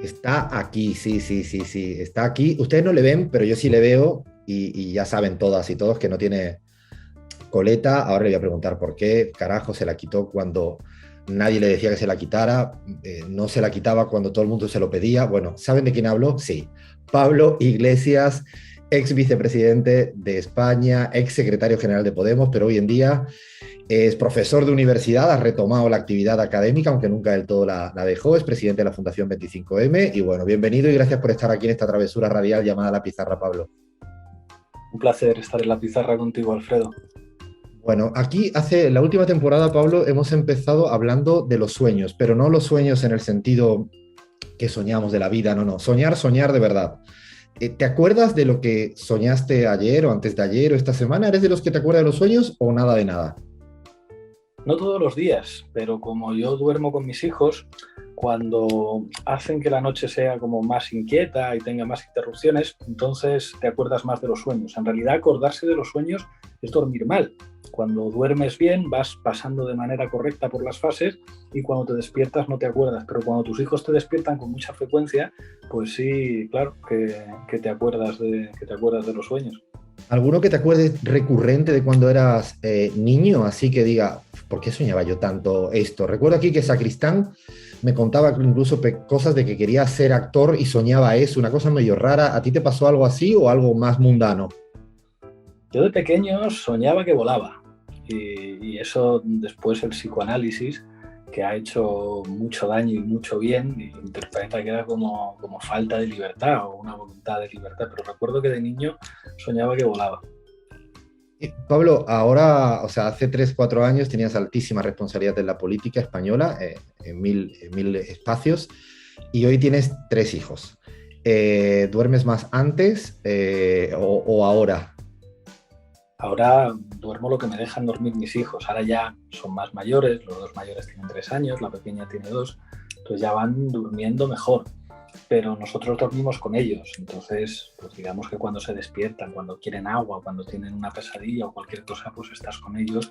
Está aquí, sí, sí, sí, sí, está aquí. Ustedes no le ven, pero yo sí le veo y ya saben todas y todos que no tiene coleta. Ahora le voy a preguntar por qué carajo se la quitó cuando nadie le decía que se la quitara, no se la quitaba cuando todo el mundo se lo pedía. Bueno, ¿saben de quién hablo? Sí. Pablo Iglesias, ex vicepresidente de España, ex secretario general de Podemos, pero hoy en día es profesor de universidad, ha retomado la actividad académica, aunque nunca del todo la dejó, es presidente de la Fundación 25M y bueno, bienvenido y gracias por estar aquí en esta travesura radial llamada La Pizarra, Pablo. Un placer estar en la pizarra contigo, Alfredo. Bueno, aquí hace la última temporada, Pablo, hemos empezado hablando de los sueños, pero no los sueños en el sentido que soñamos de la vida, no, no, soñar, soñar de verdad. ¿Te acuerdas de lo que soñaste ayer o antes de ayer o esta semana? ¿Eres de los que te acuerdas de los sueños o nada de nada? No todos los días, pero como yo duermo con mis hijos, cuando hacen que la noche sea como más inquieta y tenga más interrupciones, entonces te acuerdas más de los sueños. En realidad, acordarse de los sueños es dormir mal. Cuando duermes bien, vas pasando de manera correcta por las fases y cuando te despiertas no te acuerdas. Pero cuando tus hijos te despiertan con mucha frecuencia, pues sí, claro, que te acuerdas que te acuerdas de los sueños. ¿Alguno que te acuerdes recurrente de cuando eras niño? Así que diga, ¿por qué soñaba yo tanto esto? Recuerdo aquí que Sacristán me contaba incluso cosas de que quería ser actor y soñaba eso, una cosa medio rara. ¿A ti te pasó algo así o algo más mundano? Yo de pequeño soñaba que volaba y eso después el psicoanálisis, que ha hecho mucho daño y mucho bien, y interpreta que era como falta de libertad o una voluntad de libertad, pero recuerdo que de niño soñaba que volaba. Pablo, ahora, o sea, hace 3 4 años tenías altísima responsabilidad en la política española, en mil espacios, y hoy tienes 3 hijos. ¿Duermes más antes o ahora? Ahora duermo lo que me dejan dormir mis hijos, ahora ya son más mayores, los dos mayores tienen 3 años, la pequeña tiene 2, entonces ya van durmiendo mejor. Pero nosotros dormimos con ellos, entonces pues digamos que cuando se despiertan, cuando quieren agua, cuando tienen una pesadilla o cualquier cosa, pues estás con ellos.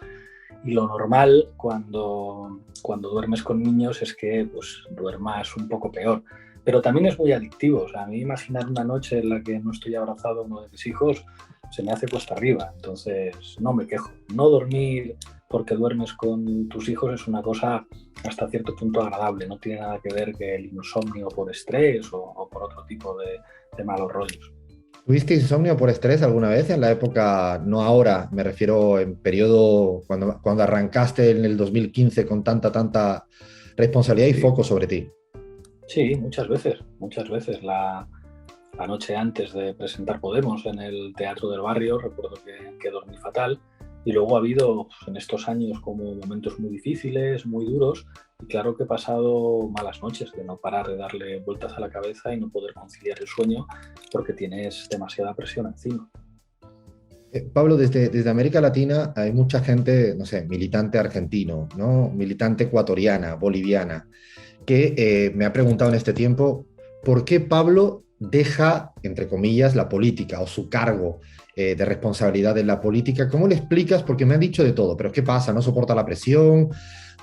Y lo normal cuando duermes con niños es que pues duermas un poco peor, pero también es muy adictivo. O sea, a mí imaginar una noche en la que no estoy abrazado a uno de mis hijos se me hace cuesta arriba, entonces no me quejo. No dormir porque duermes con tus hijos es una cosa hasta cierto punto agradable, no tiene nada que ver que el insomnio por estrés o por otro tipo de malos rollos. ¿Tuviste insomnio por estrés alguna vez en la época, no ahora, me refiero en periodo cuando arrancaste en el 2015 con tanta responsabilidad y Sí, foco sobre ti? sí, muchas veces. La noche antes de presentar Podemos en el Teatro del Barrio, recuerdo que dormí fatal. Y luego ha habido pues, en estos años como momentos muy difíciles, muy duros, y claro que he pasado malas noches de no parar de darle vueltas a la cabeza y no poder conciliar el sueño porque tienes demasiada presión encima. Pablo, desde América Latina hay mucha gente, no sé, militante argentino, ¿no? Militante ecuatoriana, boliviana, que me ha preguntado en este tiempo, ¿por qué Pablo deja, entre comillas, la política o su cargo de responsabilidad en la política? ¿Cómo le explicas? Porque me han dicho de todo, pero ¿qué pasa? ¿No soporta la presión?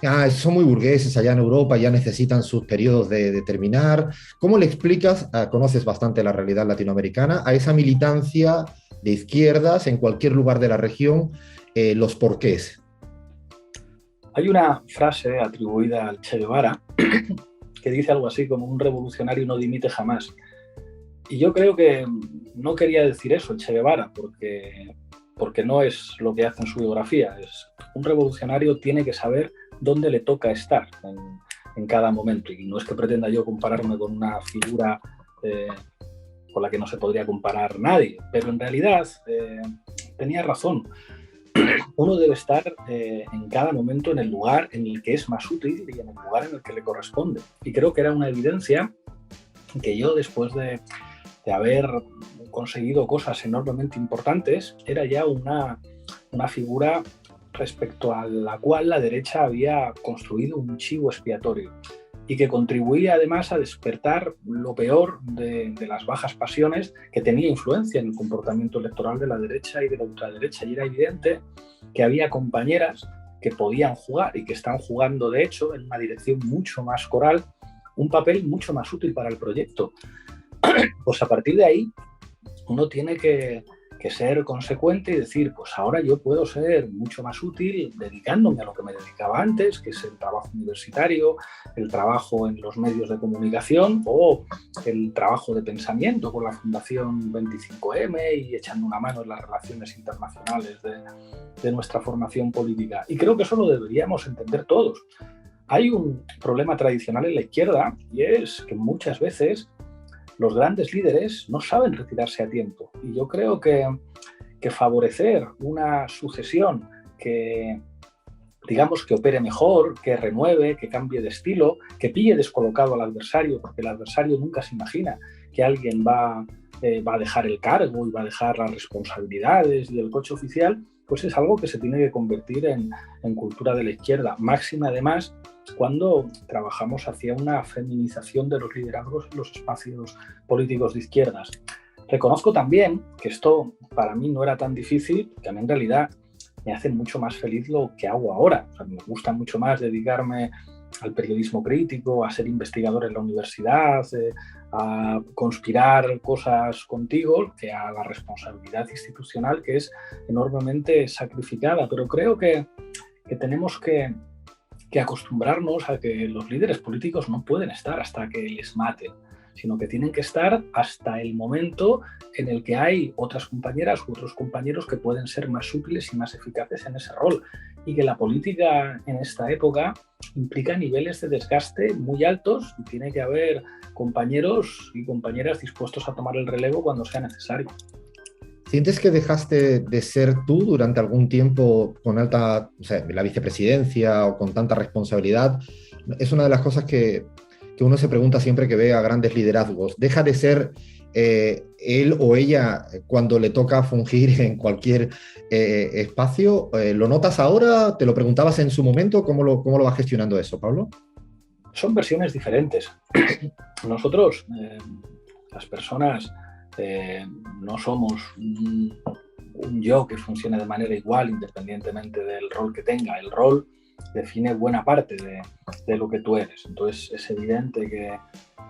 Ah, son muy burgueses allá en Europa, ya necesitan sus periodos de terminar. ¿Cómo le explicas, conoces bastante la realidad latinoamericana, a esa militancia de izquierdas en cualquier lugar de la región, los porqués? Hay una frase atribuida al Che Guevara que dice algo así como un revolucionario no dimite jamás. Y yo creo que no quería decir eso el Che Guevara, porque no es lo que hace en su biografía. Un revolucionario tiene que saber dónde le toca estar en cada momento. Y no es que pretenda yo compararme con una figura eh, con la que no se podría comparar nadie, pero en realidad tenía razón. Uno debe estar en cada momento en el lugar en el que es más útil y en el lugar en el que le corresponde. Y creo que era una evidencia que yo, después de haber conseguido cosas enormemente importantes, era ya una figura respecto a la cual la derecha había construido un chivo expiatorio y que contribuía además a despertar lo peor de las bajas pasiones que tenía influencia en el comportamiento electoral de la derecha y de la ultraderecha. Y era evidente que había compañeras que podían jugar y que están jugando, de hecho, en una dirección mucho más coral un papel mucho más útil para el proyecto. Pues a partir de ahí uno tiene que ser consecuente y decir, pues ahora yo puedo ser mucho más útil dedicándome a lo que me dedicaba antes, que es el trabajo universitario, el trabajo en los medios de comunicación o el trabajo de pensamiento con la Fundación 25M y echando una mano en las relaciones internacionales de nuestra formación política. Y creo que eso lo deberíamos entender todos. Hay un problema tradicional en la izquierda y es que muchas veces los grandes líderes no saben retirarse a tiempo. Y yo creo que favorecer una sucesión que, digamos, que opere mejor, que renueve, que cambie de estilo, que pille descolocado al adversario, porque el adversario nunca se imagina que alguien va a dejar el cargo y va a dejar las responsabilidades y el coche oficial, pues es algo que se tiene que convertir en cultura de la izquierda. Máxima, además, cuando trabajamos hacia una feminización de los liderazgos en los espacios políticos de izquierdas. Reconozco también que esto para mí no era tan difícil, que a mí en realidad me hace mucho más feliz lo que hago ahora. O sea, me gusta mucho más dedicarme al periodismo crítico, a ser investigador en la universidad, a conspirar cosas contigo, que a la responsabilidad institucional, que es enormemente sacrificada. Pero creo que tenemos que acostumbrarnos a que los líderes políticos no pueden estar hasta que les maten, sino que tienen que estar hasta el momento en el que hay otras compañeras u otros compañeros que pueden ser más útiles y más eficaces en ese rol. Y que la política en esta época implica niveles de desgaste muy altos y tiene que haber compañeros y compañeras dispuestos a tomar el relevo cuando sea necesario. ¿Sientes que dejaste de ser tú durante algún tiempo con alta, o sea, la vicepresidencia o con tanta responsabilidad? Es una de las cosas que uno se pregunta siempre que ve a grandes liderazgos. ¿Deja de ser él o ella cuando le toca fungir en cualquier espacio? ¿Lo notas ahora? ¿Te lo preguntabas en su momento? ¿Cómo lo vas gestionando eso, Pablo? Son versiones diferentes. Nosotros, las personas, no somos un yo que funcione de manera igual independientemente del rol que tenga. El rol define buena parte de lo que tú eres. Entonces es evidente que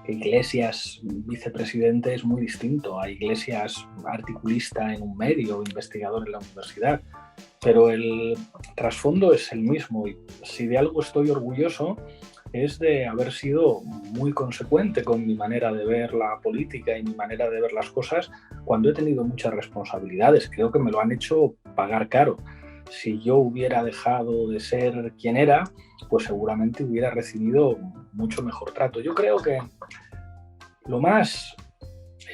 Iglesias vicepresidente es muy distinto a Iglesias articulista en un medio o investigador en la universidad, pero el trasfondo es el mismo. Y si de algo estoy orgulloso es de haber sido muy consecuente con mi manera de ver la política y mi manera de ver las cosas cuando he tenido muchas responsabilidades. Creo que me lo han hecho pagar caro. Si yo hubiera dejado de ser quien era, pues seguramente hubiera recibido mucho mejor trato. Yo creo que lo más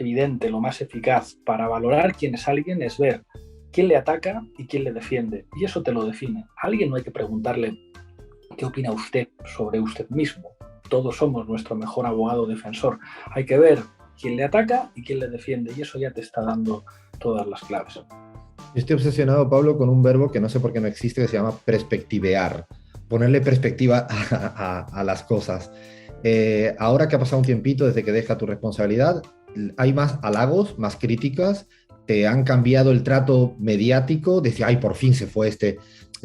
evidente, lo más eficaz para valorar quién es alguien es ver quién le ataca y quién le defiende. Y eso te lo define. A alguien no hay que preguntarle ¿qué opina usted sobre usted mismo? Todos somos nuestro mejor abogado defensor. Hay que ver quién le ataca y quién le defiende, y eso ya te está dando todas las claves. Yo estoy obsesionado, Pablo, con un verbo que no sé por qué no existe, que se llama perspectivear, ponerle perspectiva a las cosas. Ahora que ha pasado un tiempito desde que deja tu responsabilidad, hay más halagos, más críticas, te han cambiado el trato mediático, decir, ay, por fin se fue este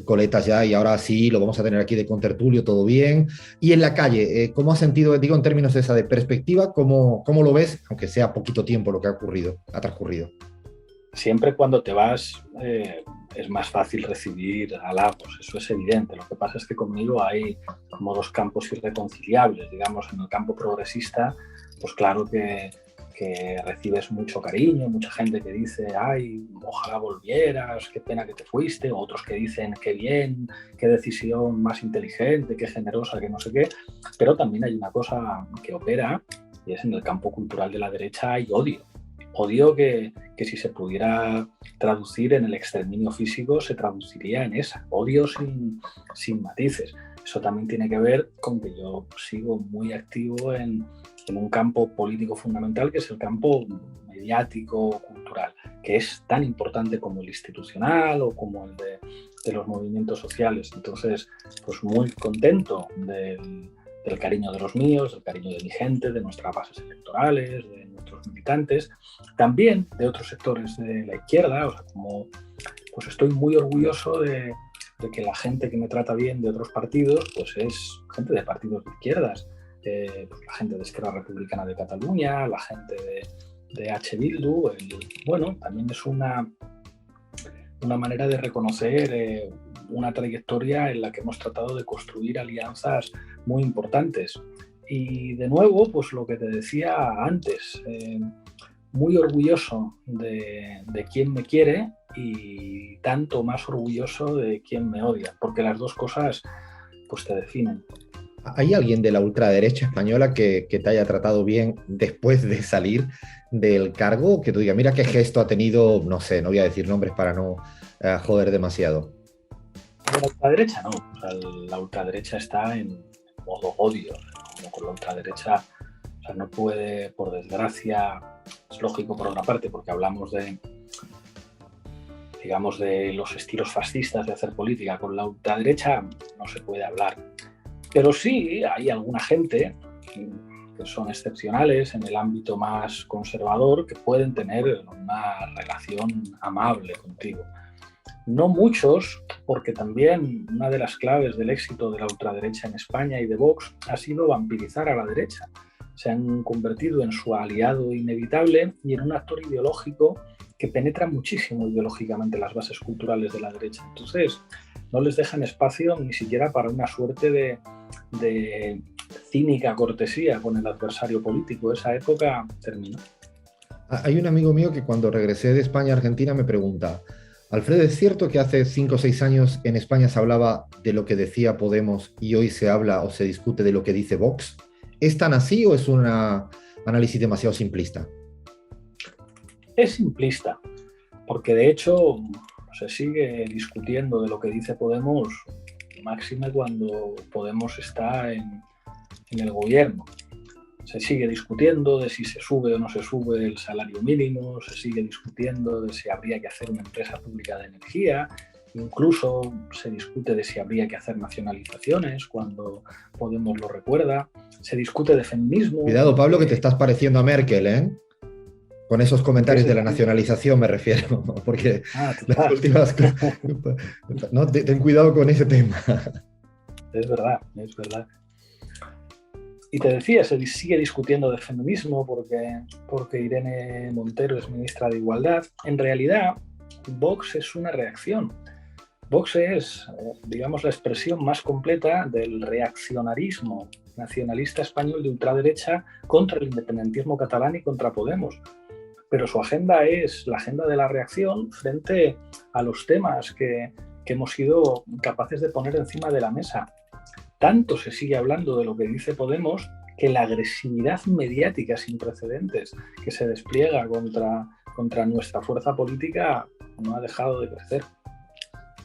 Coletas ya y ahora sí lo vamos a tener aquí de contertulio, todo bien. Y en la calle, ¿cómo has sentido, digo en términos de esa de perspectiva, cómo lo ves, aunque sea poquito tiempo lo que ha transcurrido? Siempre cuando te vas es más fácil recibir halagos, eso es evidente. Lo que pasa es que conmigo hay como dos campos irreconciliables. Digamos, en el campo progresista, pues claro que recibes mucho cariño, mucha gente que dice, ay, ojalá volvieras, qué pena que te fuiste, otros que dicen, qué bien, qué decisión más inteligente, qué generosa, que no sé qué. Pero también hay una cosa que opera, y es en el campo cultural de la derecha hay odio. Odio que si se pudiera traducir en el exterminio físico, se traduciría en esa. Odio sin matices. Eso también tiene que ver con que yo sigo muy activo en un campo político fundamental, que es el campo mediático, cultural, que es tan importante como el institucional o como el de los movimientos sociales. Entonces, pues muy contento del cariño de los míos, del cariño de mi gente, de nuestras bases electorales, de nuestros militantes, también de otros sectores de la izquierda. O sea, como, pues estoy muy orgulloso de que la gente que me trata bien de otros partidos, pues es gente de partidos de izquierdas. pues la gente de Esquerra Republicana de Cataluña, la gente de H. Bildu. Bueno, también es una manera de reconocer una trayectoria en la que hemos tratado de construir alianzas muy importantes. Y de nuevo, pues lo que te decía antes, muy orgulloso de quien me quiere y tanto más orgulloso de quien me odia, porque las dos cosas pues te definen. ¿Hay alguien de la ultraderecha española que te haya tratado bien después de salir del cargo? Que tú digas, mira qué gesto ha tenido, no sé, no voy a decir nombres para no joder demasiado. De la ultraderecha no, o sea, la ultraderecha está en modo odio, como con la ultraderecha, o sea, no puede, por desgracia, es lógico por otra parte, porque hablamos de, digamos, de los estilos fascistas de hacer política. Con la ultraderecha no se puede hablar. Pero sí hay alguna gente que son excepcionales en el ámbito más conservador que pueden tener una relación amable contigo. No muchos, porque también una de las claves del éxito de la ultraderecha en España y de Vox ha sido vampirizar a la derecha. Se han convertido en su aliado inevitable y en un actor ideológico que penetra muchísimo ideológicamente las bases culturales de la derecha. Entonces, no les dejan espacio ni siquiera para una suerte de cínica cortesía con el adversario político. Esa época terminó. Hay un amigo mío que cuando regresé de España a Argentina me pregunta, Alfredo, ¿es cierto que hace 5 o 6 años en España se hablaba de lo que decía Podemos y hoy se habla o se discute de lo que dice Vox? ¿Es tan así o es un análisis demasiado simplista? Es simplista, porque de hecho se sigue discutiendo de lo que dice Podemos, máxime cuando Podemos está en el gobierno. Se sigue discutiendo de si se sube o no se sube el salario mínimo, se sigue discutiendo de si habría que hacer una empresa pública de energía, incluso se discute de si habría que hacer nacionalizaciones cuando Podemos lo recuerda, se discute de feminismo. Cuidado, Pablo, que te estás pareciendo a Merkel, ¿eh? Con esos comentarios de la nacionalización me refiero, porque las últimas... No, ten cuidado con ese tema. Es verdad, es verdad. Y te decía, se sigue discutiendo de feminismo porque Irene Montero es ministra de Igualdad. En realidad, Vox es una reacción. Vox es, digamos, la expresión más completa del reaccionarismo nacionalista español de ultraderecha contra el independentismo catalán y contra Podemos. Pero su agenda es la agenda de la reacción frente a los temas que hemos sido capaces de poner encima de la mesa. Tanto se sigue hablando de lo que dice Podemos que la agresividad mediática sin precedentes que se despliega contra nuestra fuerza política no ha dejado de crecer.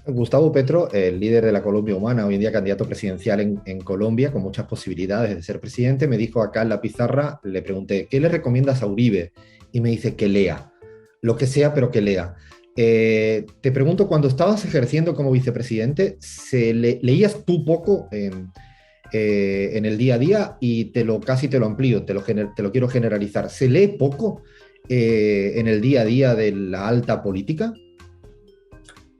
Gustavo Petro, el líder de la Colombia Humana, hoy en día candidato presidencial en Colombia, con muchas posibilidades de ser presidente, me dijo acá en la pizarra, le pregunté, ¿qué le recomiendas a Uribe? Y me dice que lea, lo que sea, pero que lea. Te pregunto, cuando estabas ejerciendo como vicepresidente, ¿leías tú poco en el día a día? Y casi te lo amplío, te lo quiero generalizar. ¿Se lee poco en el día a día de la alta política?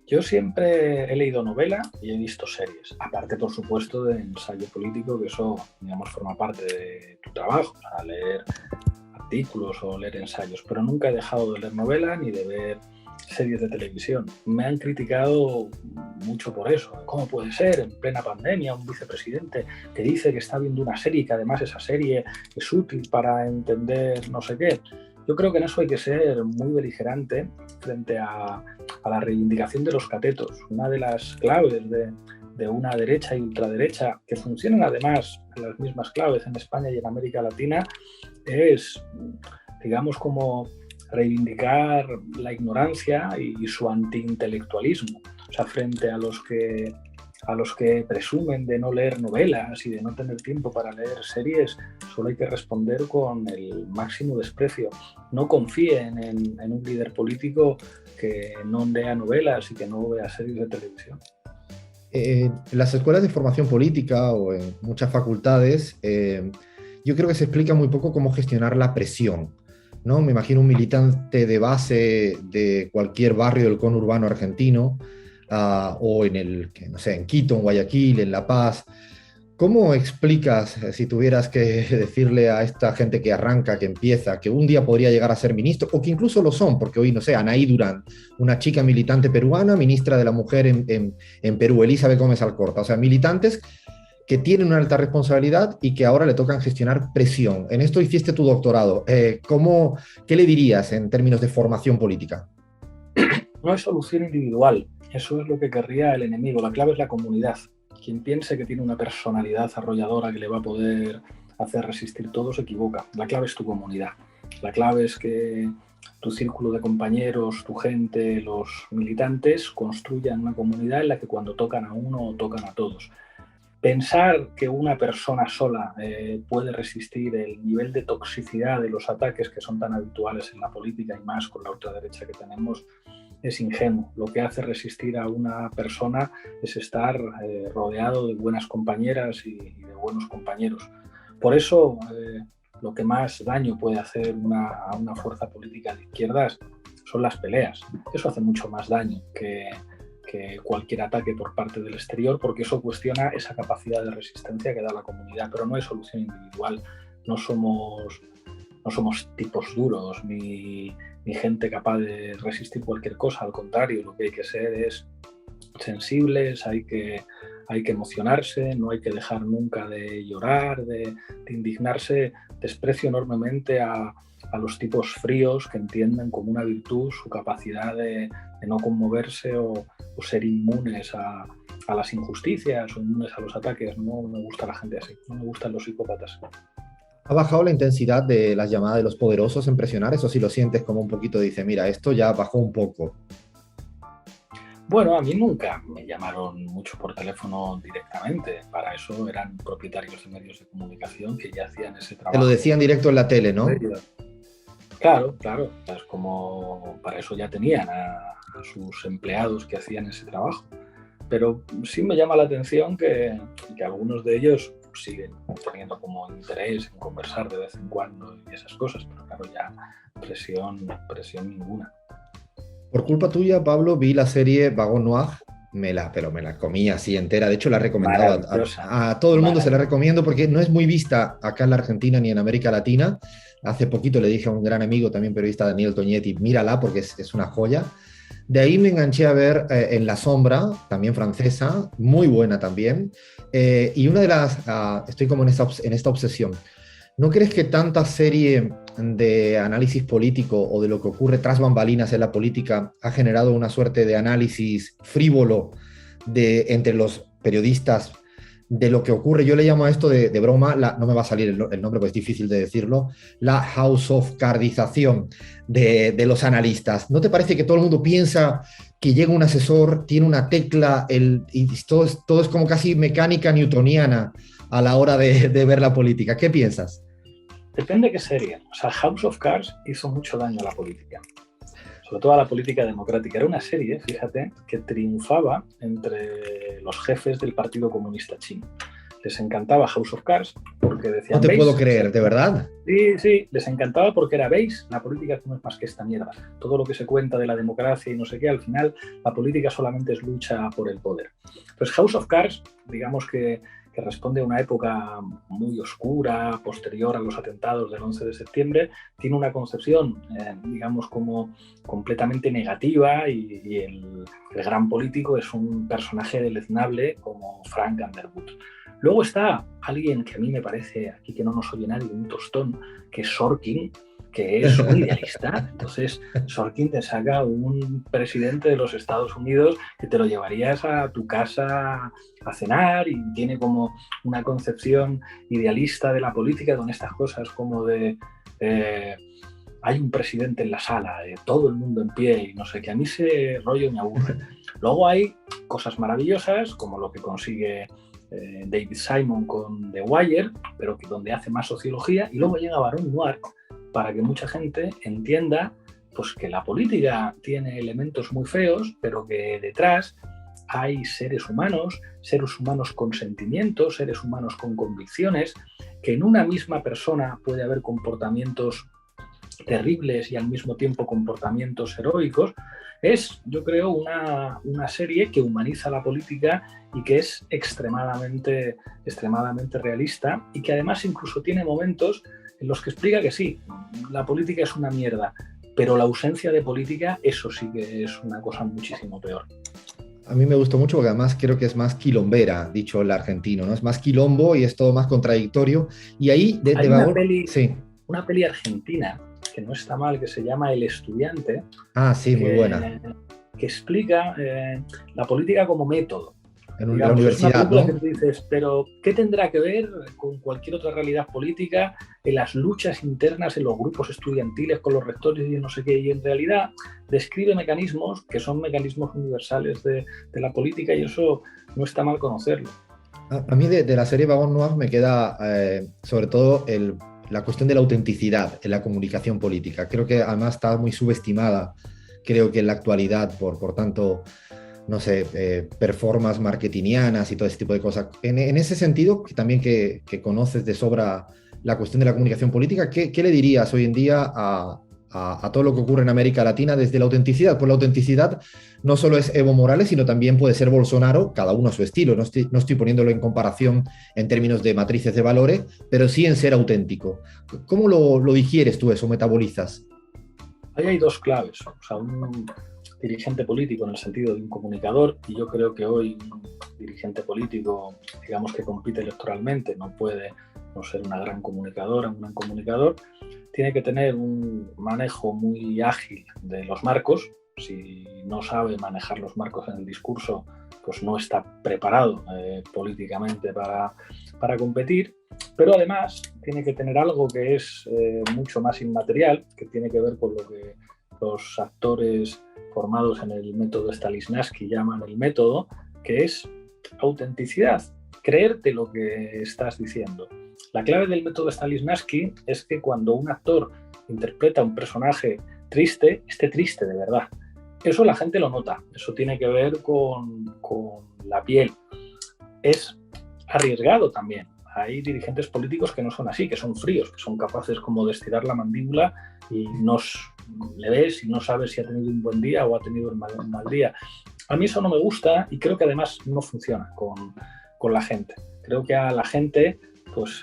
Yo siempre he leído novela y he visto series, aparte, por supuesto, de ensayo político, que eso, digamos, forma parte de tu trabajo, o sea, leer artículos o leer ensayos, pero nunca he dejado de leer novela ni de ver series de televisión. Me han criticado mucho por eso. ¿Cómo puede ser en plena pandemia un vicepresidente que dice que está viendo una serie y que además esa serie es útil para entender no sé qué? Yo creo que en eso hay que ser muy beligerante frente a la reivindicación de los catetos. Una de las claves de una derecha y ultraderecha, que funcionan además en las mismas claves en España y en América Latina, es, digamos, como reivindicar la ignorancia y su antiintelectualismo. O sea, frente a los que presumen de no leer novelas y de no tener tiempo para leer series, solo hay que responder con el máximo desprecio. No confíen en un líder político que no lea novelas y que no vea series de televisión. En las escuelas de formación política o en muchas facultades, yo creo que se explica muy poco cómo gestionar la presión, ¿no? Me imagino un militante de base de cualquier barrio del conurbano argentino, o en Quito, en Guayaquil, en La Paz, ¿Cómo explicas, si tuvieras que decirle a esta gente que arranca, que empieza, que un día podría llegar a ser ministro, o que incluso lo son, porque hoy, no sé, Anaí Durán, una chica militante peruana, ministra de la Mujer en Perú, Elizabeth Gómez Alcorta, o sea, militantes que tienen una alta responsabilidad y que ahora le tocan gestionar presión. En esto hiciste tu doctorado. ¿Qué le dirías en términos de formación política? No hay solución individual. Eso es lo que querría el enemigo. La clave es la comunidad. Quien piense que tiene una personalidad arrolladora que le va a poder hacer resistir todo se equivoca. La clave es tu comunidad. La clave es que tu círculo de compañeros, tu gente, los militantes construyan una comunidad en la que cuando tocan a uno tocan a todos. Pensar que una persona sola puede resistir el nivel de toxicidad de los ataques que son tan habituales en la política y más con la ultraderecha que tenemos es ingenuo. Lo que hace resistir a una persona es estar rodeado de buenas compañeras y de buenos compañeros. Por eso, lo que más daño puede hacer a una fuerza política de izquierdas son las peleas. Eso hace mucho más daño que cualquier ataque por parte del exterior, porque eso cuestiona esa capacidad de resistencia que da la comunidad, pero no hay solución individual. No somos tipos duros ni gente capaz de resistir cualquier cosa. Al contrario, lo que hay que ser es sensibles, hay que emocionarse, no hay que dejar nunca de llorar, de indignarse. Desprecio enormemente a los tipos fríos que entienden como una virtud su capacidad de no conmoverse o ser inmunes a las injusticias o inmunes a los ataques. No me gusta la gente así, no me gustan los psicópatas. ¿Ha bajado la intensidad de las llamadas de los poderosos en presionar? Eso sí lo sientes como un poquito, dice, mira, esto ya bajó un poco. Bueno, a mí nunca me llamaron mucho por teléfono directamente. Para eso eran propietarios de medios de comunicación que ya hacían ese trabajo. Te lo decían directo en la tele, ¿no? Claro. Es como para eso ya tenían a sus empleados que hacían ese trabajo. Pero sí me llama la atención que algunos de ellos siguen teniendo como interés en conversar de vez en cuando y esas cosas, pero claro, ya presión ninguna. Por culpa tuya, Pablo, vi la serie Wagon Noir, pero me la comí así entera. De hecho, la he recomendado a todo el mundo, se la recomiendo porque no es muy vista acá en la Argentina ni en América Latina. Hace poquito le dije a un gran amigo, también periodista, Daniel Toñetti, mírala porque es una joya. De ahí me enganché a ver En la sombra, también francesa, muy buena también. Y una de las, estoy como en esta obsesión. ¿No crees que tanta serie de análisis político o de lo que ocurre tras bambalinas en la política ha generado una suerte de análisis frívolo entre los periodistas de lo que ocurre? Yo le llamo a esto de broma, no me va a salir el nombre porque es difícil de decirlo, la house of cardización de los analistas. ¿No te parece que todo el mundo piensa que llega un asesor, tiene una tecla y todo es como casi mecánica newtoniana a la hora de ver la política? ¿Qué piensas? Depende de qué serie. O sea, House of Cards hizo mucho daño a la política, sobre todo a la política democrática. Era una serie, fíjate, que triunfaba entre los jefes del Partido Comunista Chino. Les encantaba House of Cards porque decían... No te puedo creer, ¿de verdad? Sí, les encantaba porque era, ¿veis? La política no es más que esta mierda. Todo lo que se cuenta de la democracia y no sé qué, al final la política solamente es lucha por el poder. Pues House of Cards, digamos que responde a una época muy oscura, posterior a los atentados del 11 de septiembre, tiene una concepción, digamos, como completamente negativa y el gran político es un personaje deleznable como Frank Underwood. Luego está alguien que a mí me parece, aquí que no nos oye nadie, un tostón, que es Sorkin, que es un idealista. Entonces, Sorkin te saca un presidente de los Estados Unidos que te lo llevarías a tu casa a cenar y tiene como una concepción idealista de la política con estas cosas como de hay un presidente en la sala, todo el mundo en pie y no sé qué. A mí ese rollo me aburre. Luego hay cosas maravillosas como lo que consigue David Simon con The Wire, pero donde hace más sociología, y luego llega Barón Noir para que mucha gente entienda pues, que la política tiene elementos muy feos, pero que detrás hay seres humanos con sentimientos, seres humanos con convicciones, que en una misma persona puede haber comportamientos terribles y al mismo tiempo comportamientos heroicos. Es, yo creo, una serie que humaniza la política y que es extremadamente realista, y que además incluso tiene momentos en los que explica que sí, la política es una mierda, pero la ausencia de política, eso sí que es una cosa muchísimo peor. A mí me gustó mucho porque además creo que es más quilombera, dicho el argentino, ¿no? Es más quilombo y es todo más contradictorio. Y ahí, Hay sí. una peli argentina que no está mal, que se llama El Estudiante. Ah, sí, muy buena. Que explica la política como método. En la universidad, es una película, ¿no? que tú dices, pero ¿qué tendrá que ver con cualquier otra realidad política, en las luchas internas en los grupos estudiantiles con los rectores y no sé qué? Y en realidad describe mecanismos que son mecanismos universales de la política, y eso no está mal conocerlo. A mí de la serie Vagon Noir me queda sobre todo la cuestión de la autenticidad en la comunicación política. Creo que además está muy subestimada, creo que en la actualidad, por tanto, no sé, performances marketingianas y todo ese tipo de cosas. En ese sentido, que también que conoces de sobra la cuestión de la comunicación política, ¿qué le dirías hoy en día a todo lo que ocurre en América Latina desde la autenticidad? Pues la autenticidad no solo es Evo Morales, sino también puede ser Bolsonaro, cada uno a su estilo. No estoy poniéndolo en comparación en términos de matrices de valores, pero sí en ser auténtico. ¿Cómo lo digieres tú eso, metabolizas? Ahí hay dos claves. O sea, un dirigente político en el sentido de un comunicador, y yo creo que hoy un dirigente político, digamos, que compite electoralmente, no puede no ser una gran comunicadora, un gran comunicador, tiene que tener un manejo muy ágil de los marcos. Si no sabe manejar los marcos en el discurso, pues no está preparado políticamente para competir. Pero además tiene que tener algo que es mucho más inmaterial, que tiene que ver con lo que los actores formados en el método Stanislavski llaman el método, que es autenticidad, creerte lo que estás diciendo. La clave del método Stanislavski es que cuando un actor interpreta un personaje triste, esté triste de verdad. Eso la gente lo nota, eso tiene que ver con la piel. Es arriesgado también. Hay dirigentes políticos que no son así, que son fríos, que son capaces como de estirar la mandíbula y le ves y no sabes si ha tenido un buen día o ha tenido un mal día. A mí eso no me gusta, y creo que además no funciona con la gente. Creo que a la gente pues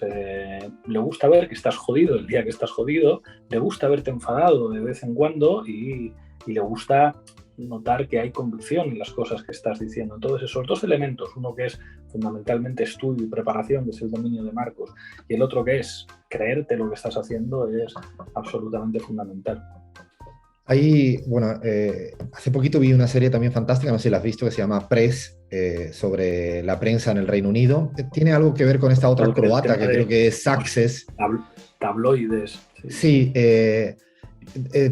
le gusta ver que estás jodido el día que estás jodido, le gusta verte enfadado de vez en cuando, y le gusta notar que hay convicción en las cosas que estás diciendo. Entonces, esos dos elementos, uno que es fundamentalmente estudio y preparación, que es el dominio de marcos, y el otro que es creerte lo que estás haciendo, es absolutamente fundamental. Ahí, bueno, hace poquito vi una serie también fantástica, no sé si la has visto, que se llama Press, sobre la prensa en el Reino Unido. Tiene algo que ver con esta otra croata, que creo que es Success. Tabloides. Sí,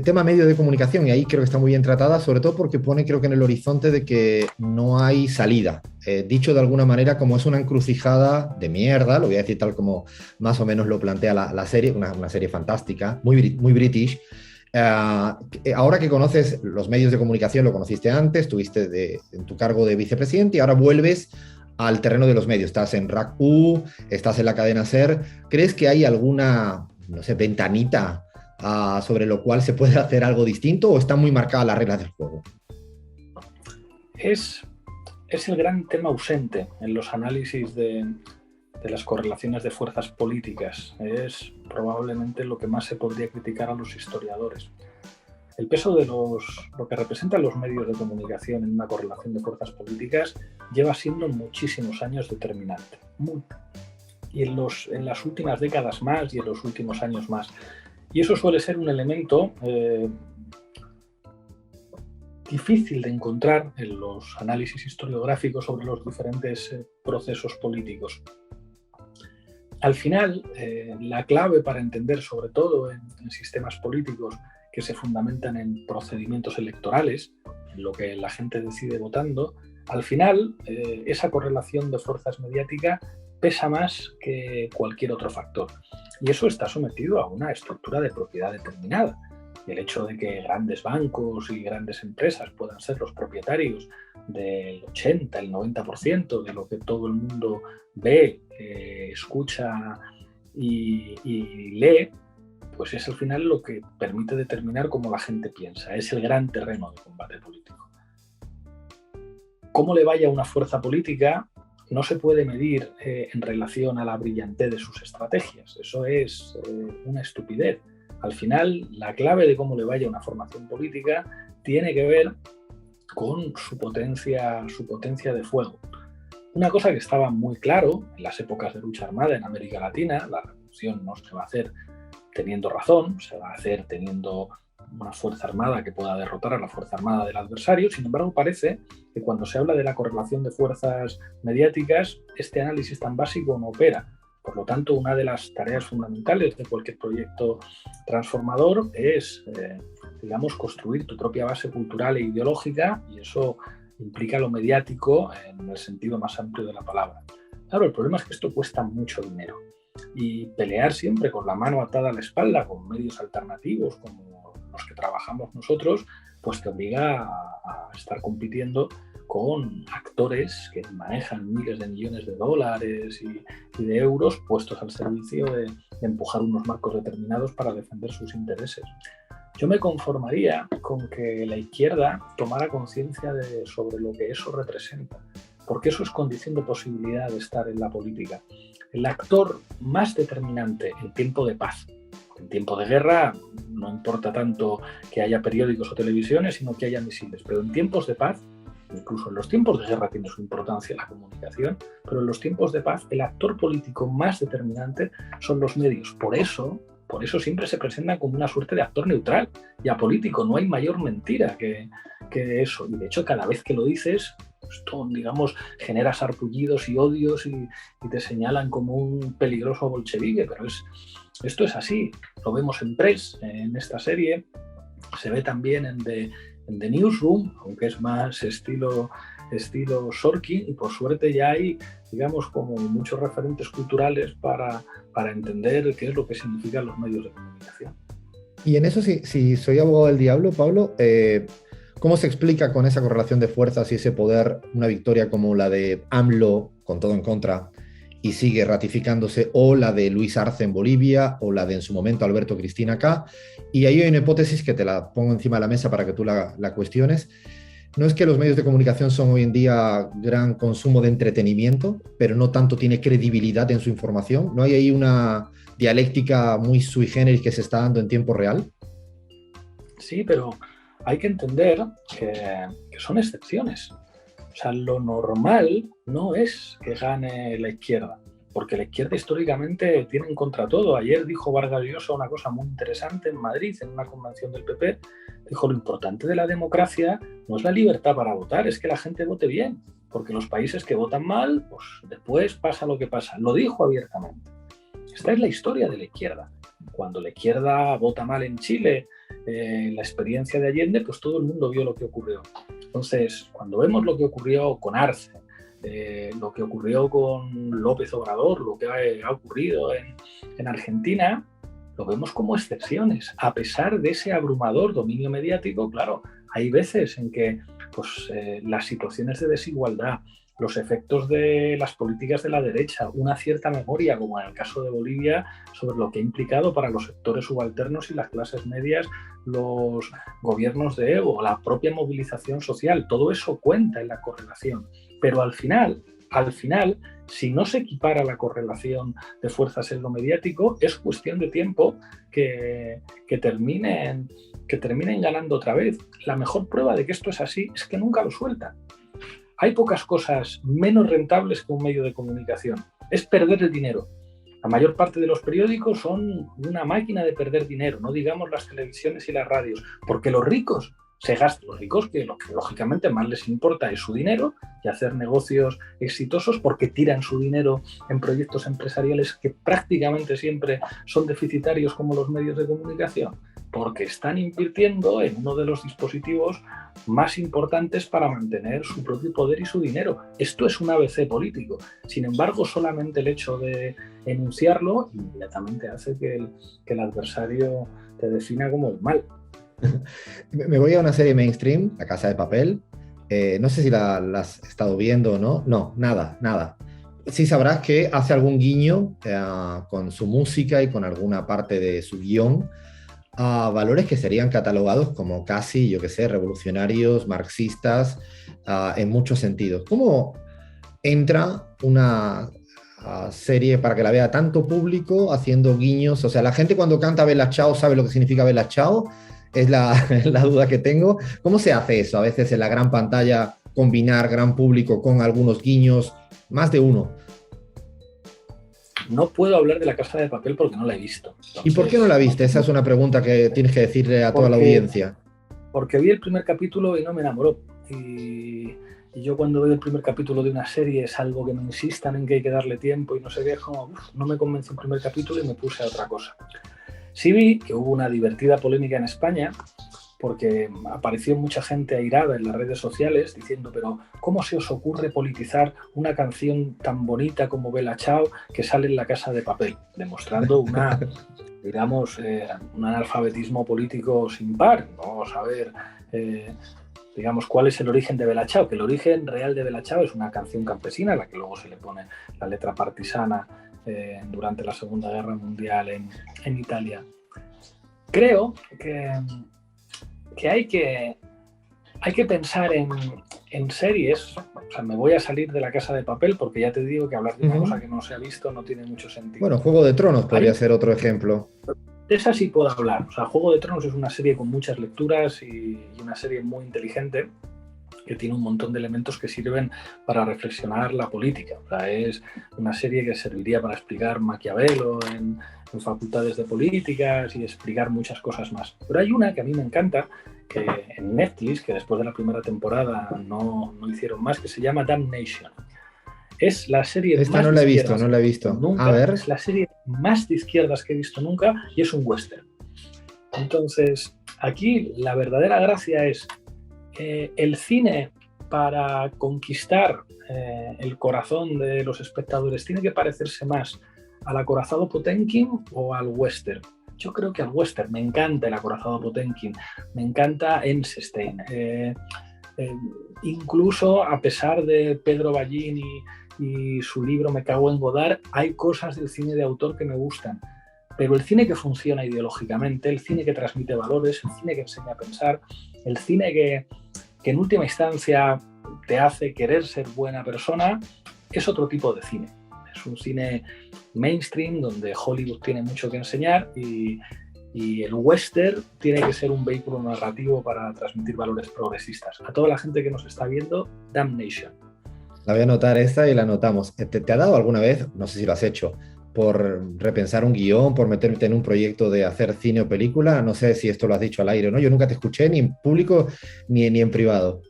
tema medio de comunicación, y ahí creo que está muy bien tratada, sobre todo porque pone, creo que en el horizonte, de que no hay salida. Dicho de alguna manera, como es una encrucijada de mierda, lo voy a decir tal como más o menos lo plantea la serie, una serie fantástica, muy british. Ahora que conoces los medios de comunicación, lo conociste antes, estuviste en tu cargo de vicepresidente y ahora vuelves al terreno de los medios. Estás en RAC-U, estás en la cadena SER. ¿Crees que hay alguna, no sé, ventanita sobre lo cual se puede hacer algo distinto, o están muy marcadas las reglas del juego? Es el gran tema ausente en los análisis de las correlaciones de fuerzas políticas. Es probablemente lo que más se podría criticar a los historiadores. El peso de lo que representan los medios de comunicación en una correlación de fuerzas políticas lleva siendo muchísimos años determinante. Y en las últimas décadas más, y en los últimos años más. Y eso suele ser un elemento difícil de encontrar en los análisis historiográficos sobre los diferentes procesos políticos. Al final, la clave para entender, sobre todo en sistemas políticos que se fundamentan en procedimientos electorales, en lo que la gente decide votando, al final esa correlación de fuerzas mediáticas pesa más que cualquier otro factor. Y eso está sometido a una estructura de propiedad determinada. Y el hecho de que grandes bancos y grandes empresas puedan ser los propietarios del 80, el 90% de lo que todo el mundo ve, escucha y lee, pues es al final lo que permite determinar cómo la gente piensa. Es el gran terreno de combate político. Cómo le vaya a una fuerza política no se puede medir en relación a la brillantez de sus estrategias. Eso es una estupidez. Al final, la clave de cómo le vaya a una formación política tiene que ver con su potencia de fuego. Una cosa que estaba muy claro en las épocas de lucha armada en América Latina: la revolución no se va a hacer teniendo razón, se va a hacer teniendo una fuerza armada que pueda derrotar a la fuerza armada del adversario. Sin embargo, parece que cuando se habla de la correlación de fuerzas mediáticas, este análisis tan básico no opera. Por lo tanto, una de las tareas fundamentales de cualquier proyecto transformador es, digamos, construir tu propia base cultural e ideológica, y eso implica lo mediático en el sentido más amplio de la palabra. Claro, el problema es que esto cuesta mucho dinero, y pelear siempre con la mano atada a la espalda, con medios alternativos como los que trabajamos nosotros, pues te obliga a estar compitiendo con actores que manejan miles de millones de dólares y de euros puestos al servicio de empujar unos marcos determinados para defender sus intereses. Yo me conformaría con que la izquierda tomara conciencia sobre lo que eso representa, porque eso es condición de posibilidad de estar en la política. El actor más determinante en tiempo de paz. En tiempo de guerra no importa tanto que haya periódicos o televisiones, sino que haya misiles. Pero en tiempos de paz, incluso en los tiempos de guerra tiene su importancia la comunicación, pero en los tiempos de paz el actor político más determinante son los medios. Por eso siempre se presentan como una suerte de actor neutral y apolítico. No hay mayor mentira que eso. Y de hecho, cada vez que lo dices, esto, digamos, genera sarpullidos y odios y te señalan como un peligroso bolchevique, pero esto es así. Lo vemos en Press, en esta serie, se ve también en The Newsroom, aunque es más estilo Sorkin, y por suerte ya hay, digamos, como muchos referentes culturales para entender qué es lo que significan los medios de comunicación. Y en eso, si soy abogado del diablo, Pablo, ¿cómo se explica con esa correlación de fuerzas y ese poder una victoria como la de AMLO, con todo en contra, y sigue ratificándose, o la de Luis Arce en Bolivia, o la de en su momento Alberto Cristina acá? Y ahí hay una hipótesis que te la pongo encima de la mesa para que tú la cuestiones. No es que los medios de comunicación son hoy en día gran consumo de entretenimiento, pero no tanto tiene credibilidad en su información. ¿No hay ahí una dialéctica muy sui generis que se está dando en tiempo real? Sí, pero hay que entender que son excepciones. O sea, lo normal no es que gane la izquierda, porque la izquierda históricamente tiene en contra todo. Ayer dijo Vargas Llosa una cosa muy interesante en Madrid, en una convención del PP. Dijo: lo importante de la democracia no es la libertad para votar, es que la gente vote bien, porque los países que votan mal, pues después pasa lo que pasa. Lo dijo abiertamente. Esta es la historia de la izquierda. Cuando la izquierda vota mal en Chile, la experiencia de Allende, pues todo el mundo vio lo que ocurrió. Entonces, cuando vemos lo que ocurrió con Arce, lo que ocurrió con López Obrador, lo que ha ocurrido en Argentina, lo vemos como excepciones. A pesar de ese abrumador dominio mediático, claro, hay veces en que pues, las situaciones de desigualdad, los efectos de las políticas de la derecha, una cierta memoria, como en el caso de Bolivia, sobre lo que ha implicado para los sectores subalternos y las clases medias los gobiernos de Evo, la propia movilización social, todo eso cuenta en la correlación. Pero al final, si no se equipara la correlación de fuerzas en lo mediático, es cuestión de tiempo que terminen ganando otra vez. La mejor prueba de que esto es así es que nunca lo sueltan. Hay pocas cosas menos rentables que un medio de comunicación. Es perder el dinero. La mayor parte de los periódicos son una máquina de perder dinero, no digamos las televisiones y las radios, porque los ricos se gastan, los ricos que lo que lógicamente más les importa es su dinero y hacer negocios exitosos, porque tiran su dinero en proyectos empresariales que prácticamente siempre son deficitarios como los medios de comunicación, porque están invirtiendo en uno de los dispositivos más importantes para mantener su propio poder y su dinero. Esto es un ABC político. Sin embargo, solamente el hecho de enunciarlo inmediatamente hace que el adversario te defina como el mal. Me voy a una serie mainstream, La Casa de Papel. No sé si la has estado viendo o no. No, nada. sí sabrás que hace algún guiño con su música y con alguna parte de su guión a valores que serían catalogados como casi, yo qué sé, revolucionarios, marxistas, en muchos sentidos. ¿Cómo entra una serie para que la vea tanto público haciendo guiños? O sea, la gente cuando canta Bella Ciao sabe lo que significa Bella Ciao, es la, la duda que tengo. ¿Cómo se hace eso? A veces en la gran pantalla, combinar gran público con algunos guiños, más de uno. No puedo hablar de La Casa de Papel porque no la he visto. ¿Y por qué no Entonces, la no, viste? Esa es una pregunta que tienes que decirle a toda la porque, audiencia. porque vi el primer capítulo y no me enamoró. Y yo cuando veo el primer capítulo de una serie, salvo que me insistan en que hay que darle tiempo y no sé qué, como, no me convenció el primer capítulo y me puse a otra cosa. Sí vi que hubo una divertida polémica en España porque apareció mucha gente airada en las redes sociales diciendo, pero ¿cómo se os ocurre politizar una canción tan bonita como Bella Ciao que sale en La Casa de Papel? Demostrando una, digamos, un analfabetismo político sin par. Vamos a ver, digamos, cuál es el origen de Bella Ciao, que el origen real de Bella Ciao es una canción campesina, a la que luego se le pone la letra partisana durante la Segunda Guerra Mundial en Italia. Creo que hay que pensar en series. O sea, me voy a salir de La Casa de Papel porque ya te digo que hablar de una cosa que no se ha visto no tiene mucho sentido. Bueno, Juego de Tronos podría ser otro ejemplo. De esa sí puedo hablar. O sea, Juego de Tronos es una serie con muchas lecturas y una serie muy inteligente que tiene un montón de elementos que sirven para reflexionar la política. O sea, es una serie que serviría para explicar Maquiavelo en facultades de políticas y explicar muchas cosas más. Pero hay una que a mí me encanta, que en Netflix, que después de la primera temporada no hicieron más, que se llama Damnation. Es la serie Esta más no de la he visto, izquierdas no la he visto. nunca. A ver. Es la serie más de izquierdas que he visto nunca y es un western. Entonces, aquí la verdadera gracia es el cine para conquistar el corazón de los espectadores tiene que parecerse más al acorazado Potemkin o al western. Yo creo que al western. Me encanta el acorazado Potemkin, me encanta Eisenstein. Incluso a pesar de Pedro Ballín y su libro Me cago en Godard, hay cosas del cine de autor que me gustan. Pero el cine que funciona ideológicamente, el cine que transmite valores, el cine que enseña a pensar, el cine que en última instancia te hace querer ser buena persona, es otro tipo de cine. Es un cine mainstream donde Hollywood tiene mucho que enseñar y el western tiene que ser un vehículo narrativo para transmitir valores progresistas. A toda la gente que nos está viendo, Damnation. La voy a anotar esta y la anotamos. ¿Te ha dado alguna vez, no sé si lo has hecho, por repensar un guión, por meterte en un proyecto de hacer cine o película? No sé si esto lo has dicho al aire o no. Yo nunca te escuché ni en público ni en privado.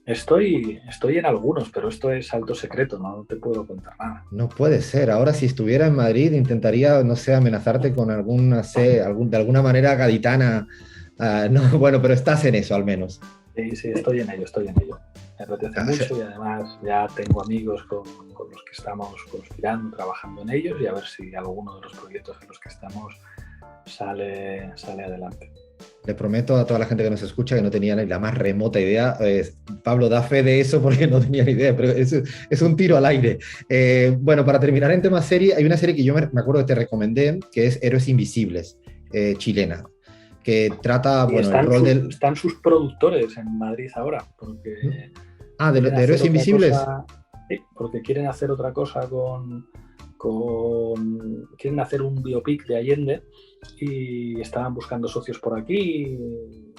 Estoy en algunos, pero esto es alto secreto, no te puedo contar nada. No puede ser. Ahora, si estuviera en Madrid, intentaría, no sé, amenazarte con alguna, de alguna manera gaditana. No, bueno, pero estás en eso al menos. Sí, estoy en ello. Me apetece mucho y además ya tengo amigos con los que estamos conspirando, trabajando en ellos y a ver si alguno de los proyectos en los que estamos sale adelante. Le prometo a toda la gente que nos escucha que no tenía ni la más remota idea. Pablo da fe de eso porque no tenía ni idea, pero es un tiro al aire. Bueno, para terminar en tema serie, hay una serie que yo me acuerdo que te recomendé, que es Héroes Invisibles, chilena, que trata, bueno, el rol del... Están sus productores en Madrid ahora, porque... de Héroes Invisibles. Sí, porque quieren hacer otra cosa quieren hacer un biopic de Allende y estaban buscando socios por aquí,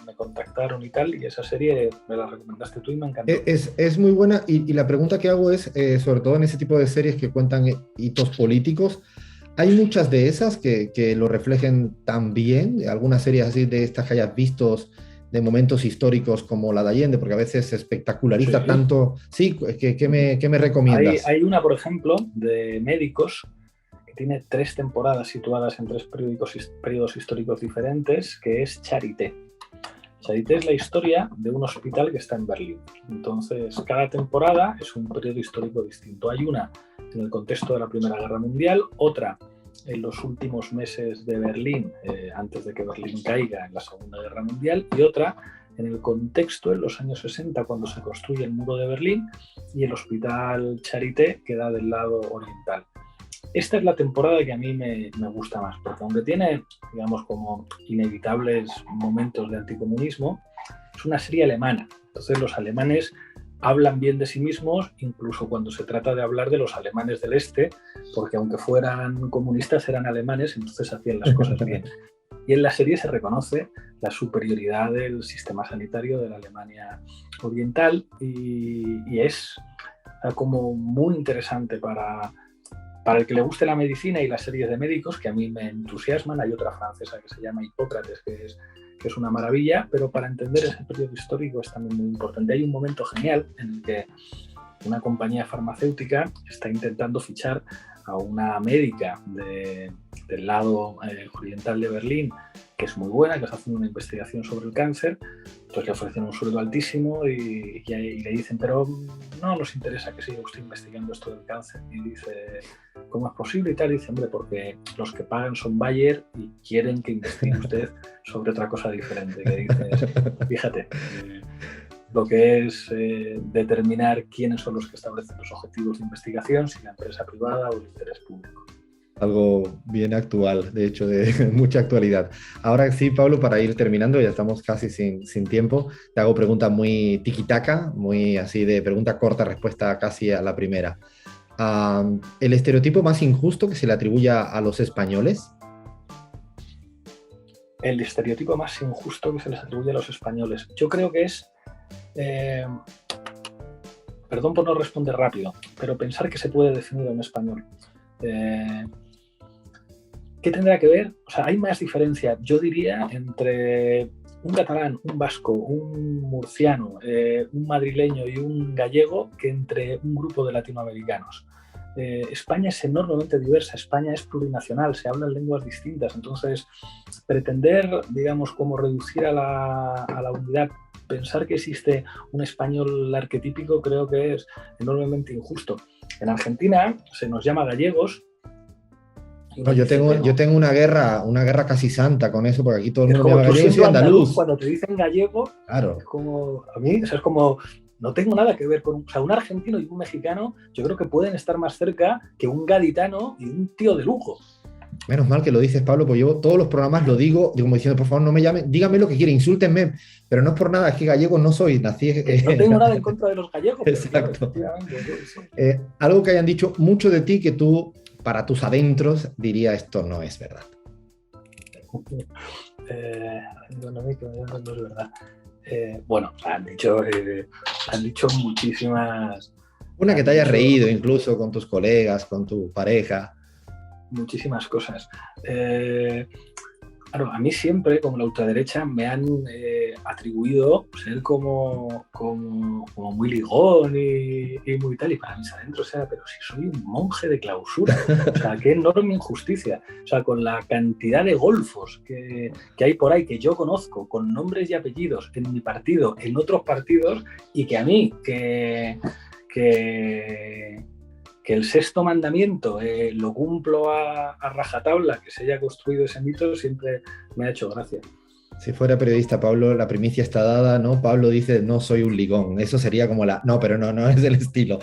me contactaron y tal, y esa serie me la recomendaste tú y me encantó. Es muy buena y la pregunta que hago es, sobre todo en ese tipo de series que cuentan hitos políticos, ¿hay muchas de esas que lo reflejen tan bien? ¿Algunas series así de estas que hayas visto de momentos históricos como la de Allende? Porque a veces se espectaculariza tanto. Sí, ¿qué me recomiendas? Hay una, por ejemplo, de médicos que tiene 3 temporadas situadas en 3 periodos históricos diferentes, que es Charité. Charité es la historia de un hospital que está en Berlín. Entonces, cada temporada es un periodo histórico distinto. Hay una en el contexto de la Primera Guerra Mundial, otra en los últimos meses de Berlín, antes de que Berlín caiga en la Segunda Guerra Mundial, y otra en el contexto, en los años 60, cuando se construye el muro de Berlín, y el Hospital Charité queda del lado oriental. Esta es la temporada que a mí me gusta más, porque aunque tiene, digamos, como inevitables momentos de anticomunismo, es una serie alemana. Entonces los alemanes hablan bien de sí mismos, incluso cuando se trata de hablar de los alemanes del este, porque aunque fueran comunistas eran alemanes, entonces hacían las cosas bien. Y en la serie se reconoce la superioridad del sistema sanitario de la Alemania oriental y es como muy interesante para el que le guste la medicina y las series de médicos, que a mí me entusiasman. Hay otra francesa que se llama Hipócrates, que es una maravilla, pero para entender ese periodo histórico es también muy importante. Hay un momento genial en el que una compañía farmacéutica está intentando fichar a una médica del lado oriental de Berlín, que es muy buena, que está haciendo una investigación sobre el cáncer. Entonces le ofrecen un sueldo altísimo y le dicen, pero no nos interesa que siga usted investigando esto del cáncer. Y dice, ¿cómo es posible? Y tal, y dice, hombre, porque los que pagan son Bayer y quieren que investigue usted sobre otra cosa diferente. Que dices, fíjate, lo que es determinar quiénes son los que establecen los objetivos de investigación, si la empresa privada o el interés público. Algo bien actual, de hecho, de mucha actualidad. Ahora sí, Pablo, para ir terminando, ya estamos casi sin tiempo, te hago preguntas muy tiki-taka, muy así de pregunta corta, respuesta casi a la primera. ¿El estereotipo más injusto que se le atribuye a los españoles? El estereotipo más injusto que se les atribuye a los españoles. Yo creo que es... perdón por no responder rápido, pero pensar que se puede definir a un español. ¿Qué tendrá que ver? O sea, hay más diferencia, yo diría, entre un catalán, un vasco, un murciano, un madrileño y un gallego que entre un grupo de latinoamericanos. España es enormemente diversa, España es plurinacional, se hablan lenguas distintas, entonces pretender, digamos, como reducir a la unidad, pensar que existe un español arquetípico, creo que es enormemente injusto. En Argentina se nos llama gallegos. No, yo tengo una guerra casi santa con eso, porque aquí todo el mundo me llama gallego y soy andaluz. Cuando te dicen gallego, claro. Es como, a mí, eso es como, no tengo nada que ver con, o sea, un argentino y un mexicano, yo creo que pueden estar más cerca que un gaditano y un tío de lujo. Menos mal que lo dices, Pablo, pues yo todos los programas lo digo como diciendo, por favor, no me llamen, dígame lo que quieren, insúltenme, pero no es por nada, es que gallego no soy, nací... No tengo nada en contra de los gallegos. Exacto. Pero sí. Algo que hayan dicho mucho de ti que tú, para tus adentros, diría esto no es verdad. No es verdad. Bueno, han dicho muchísimas... Una que te hayas reído incluso con tus colegas, con tu pareja. Muchísimas cosas. Claro, a mí siempre, como la ultraderecha, me han atribuido ser como muy ligón y muy tal, y para mis adentros era, pero si soy un monje de clausura, o sea, qué enorme injusticia, o sea, con la cantidad de golfos que hay por ahí, que yo conozco, con nombres y apellidos, en mi partido, en otros partidos, y que a mí, que el sexto mandamiento lo cumplo a rajatabla, que se haya construido ese mito, siempre me ha hecho gracia. Si fuera periodista, Pablo, la primicia está dada, ¿no? Pablo dice, no soy un ligón. Eso sería como la... No, pero no es el estilo.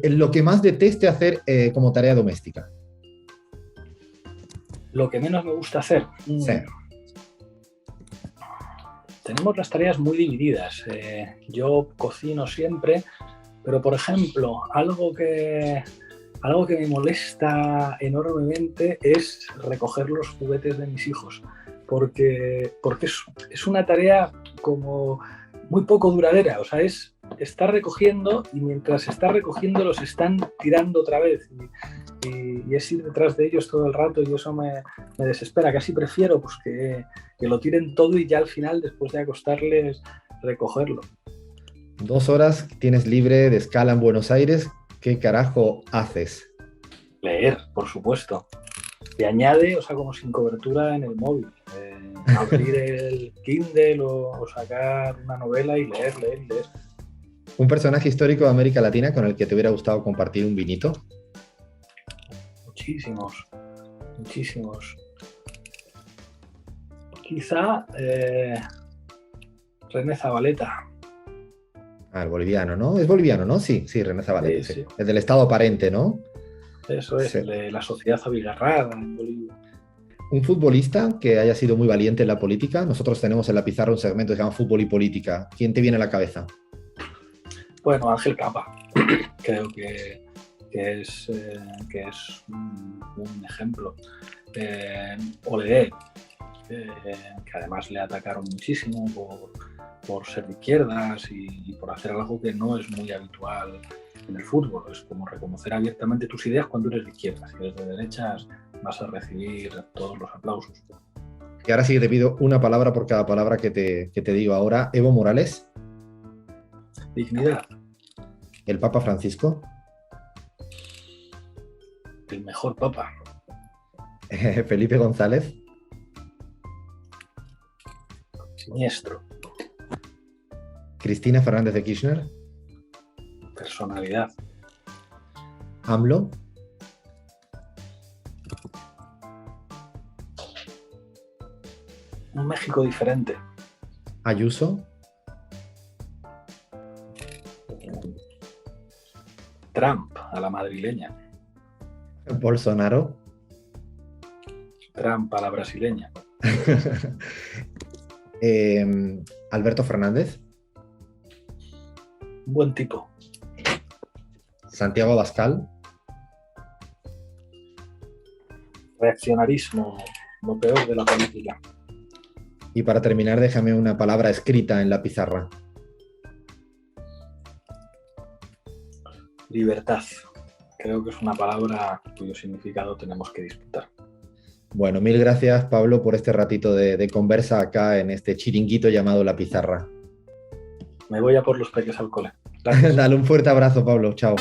Lo que más deteste hacer como tarea doméstica. Lo que menos me gusta hacer. Sí. Tenemos las tareas muy divididas. Yo cocino siempre, pero por ejemplo, algo que me molesta enormemente es recoger los juguetes de mis hijos, porque es una tarea como muy poco duradera, o sea, es estar recogiendo y mientras está recogiendo los están tirando otra vez y es ir detrás de ellos todo el rato y eso me desespera. Casi prefiero pues, que lo tiren todo y ya al final, después de acostarles, recogerlo. 2 horas tienes libre de escala en Buenos Aires, ¿qué carajo haces? Leer, por supuesto. Te añade, o sea, como sin cobertura en el móvil. Abrir el Kindle o sacar una novela y leer. ¿Un personaje histórico de América Latina con el que te hubiera gustado compartir un vinito? Muchísimos. Quizá René Zabaleta. Ah, el boliviano, ¿no? Es boliviano, ¿no? Sí, sí, René Zabaleta, Sí, sí. sí. Es del estado aparente, ¿no? Eso es, Sí. el de la Sociedad Abigarrada en Bolivia. Un futbolista que haya sido muy valiente en la política. Nosotros tenemos en la pizarra un segmento que se llama Fútbol y Política. ¿Quién te viene a la cabeza? Bueno, Ángel Capa, creo que es un ejemplo. Oleré, que además le atacaron muchísimo por ser de izquierdas y por hacer algo que no es muy habitual en el fútbol. Es como reconocer abiertamente tus ideas cuando eres de izquierdas. Si eres de derechas, vas a recibir todos los aplausos. Y ahora sí que te pido una palabra por cada palabra que te digo ahora. Evo Morales, Dignidad, el Papa Francisco, el mejor papa. Felipe González, Siniestro, Cristina Fernández de Kirchner, personalidad, AMLO, un México diferente, Ayuso, Trump a la madrileña, Bolsonaro, Trump a la brasileña, Alberto Fernández, un buen tipo, Santiago Abascal, reaccionarismo, lo peor de la política, y para terminar déjame una palabra escrita en la pizarra. libertad. Creo que es una palabra cuyo significado tenemos que disputar. Bueno, mil gracias Pablo por este ratito de conversa acá en este chiringuito llamado La Pizarra. Me voy a por los peques al cole. Gracias. Dale un fuerte abrazo Pablo, chao.